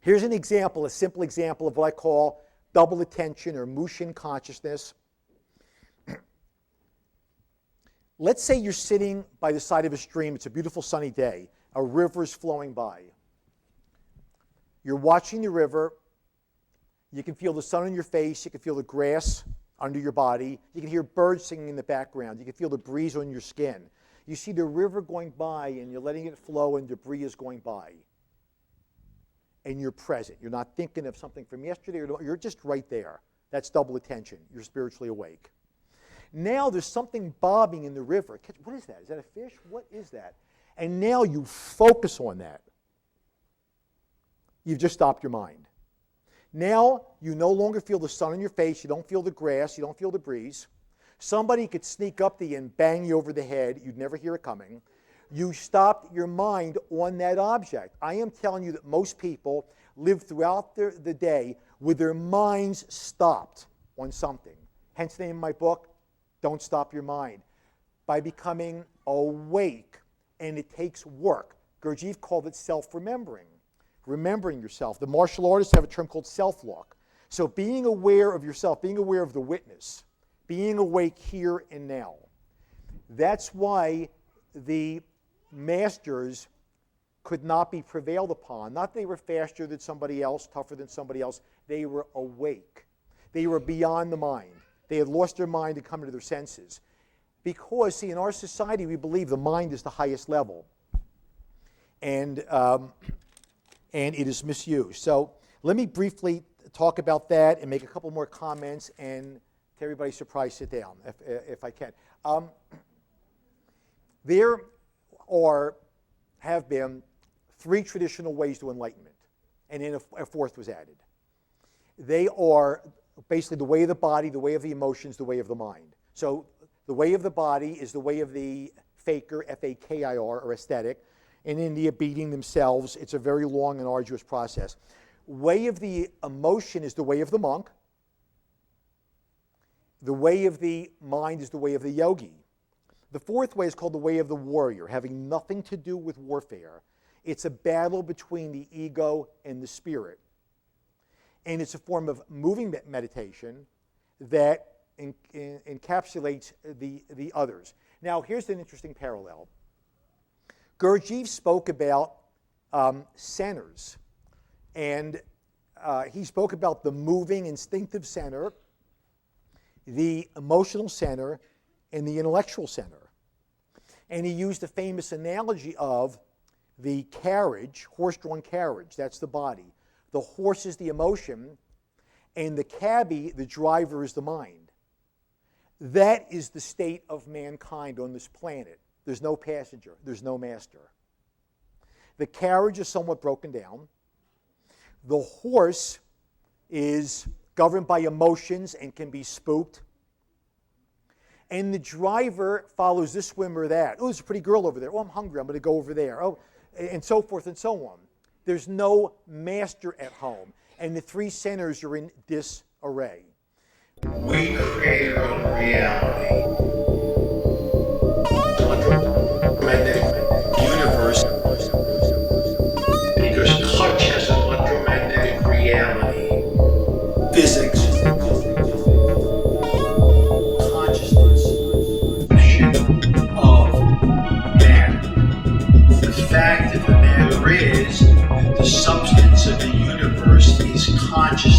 Here's an example, a simple example of what I call double attention or Mushin consciousness. Let's say you're sitting by the side of a stream. It's a beautiful sunny day. A river is flowing by. You're watching the river. You can feel the sun on your face. You can feel the grass under your body. You can hear birds singing in the background. You can feel the breeze on your skin. You see the river going by, and you're letting it flow, and debris is going by. And you're present. You're not thinking of something from yesterday. You're just right there. That's double attention. You're spiritually awake. Now there's something bobbing in the river. What is that? Is that a fish? What is that? And now you focus on that. You've just stopped your mind. Now you no longer feel the sun on your face. You don't feel the grass. You don't feel the breeze. Somebody could sneak up to you and bang you over the head. You'd never hear it coming. You stopped your mind on that object. I am telling you that most people live throughout the day with their minds stopped on something. Hence the name of my book, Don't Stop Your Mind. By becoming awake, and it takes work. Gurdjieff called it self-remembering, remembering yourself. The martial artists have a term called self-lock. So being aware of yourself, being aware of the witness, being awake here and now. That's why the masters could not be prevailed upon. Not they were faster than somebody else, tougher than somebody else. They were awake. They were beyond the mind. They had lost their mind and come into their senses. Because, see, in our society, we believe the mind is the highest level. And it is misused. So let me briefly talk about that and make a couple more comments, and to everybody's surprise, sit down if I can. There have been 3 traditional ways to enlightenment, and then a 4th was added. They are basically the way of the body, the way of the emotions, the way of the mind. So the way of the body is the way of the faker, F-A-K-I-R, or aesthetic, and in the beating themselves, it's a very long and arduous process. Way of the emotion is the way of the monk. The way of the mind is the way of the yogi. The 4th way is called the way of the warrior, having nothing to do with warfare. It's a battle between the ego and the spirit. And it's a form of moving meditation that encapsulates the others. Now, here's an interesting parallel. Gurdjieff spoke about centers. And he spoke about the moving instinctive center, the emotional center, and the intellectual center. And he used a famous analogy of the carriage, horse-drawn carriage. That's the body. The horse is the emotion, and the cabbie, the driver, is the mind. That is the state of mankind on this planet. There's no passenger. There's no master. The carriage is somewhat broken down. The horse is governed by emotions and can be spooked. And the driver follows this swim or that. Oh, there's a pretty girl over there. Oh, I'm hungry. I'm going to go over there. Oh, and so forth and so on. There's no master at home. And the 3 centers are in disarray. We create our own reality. Electromagnetic universe. Because touch has an electromagnetic reality. Physics. Consciousness. Of matter. The fact of the matter is, the substance of the universe is consciousness.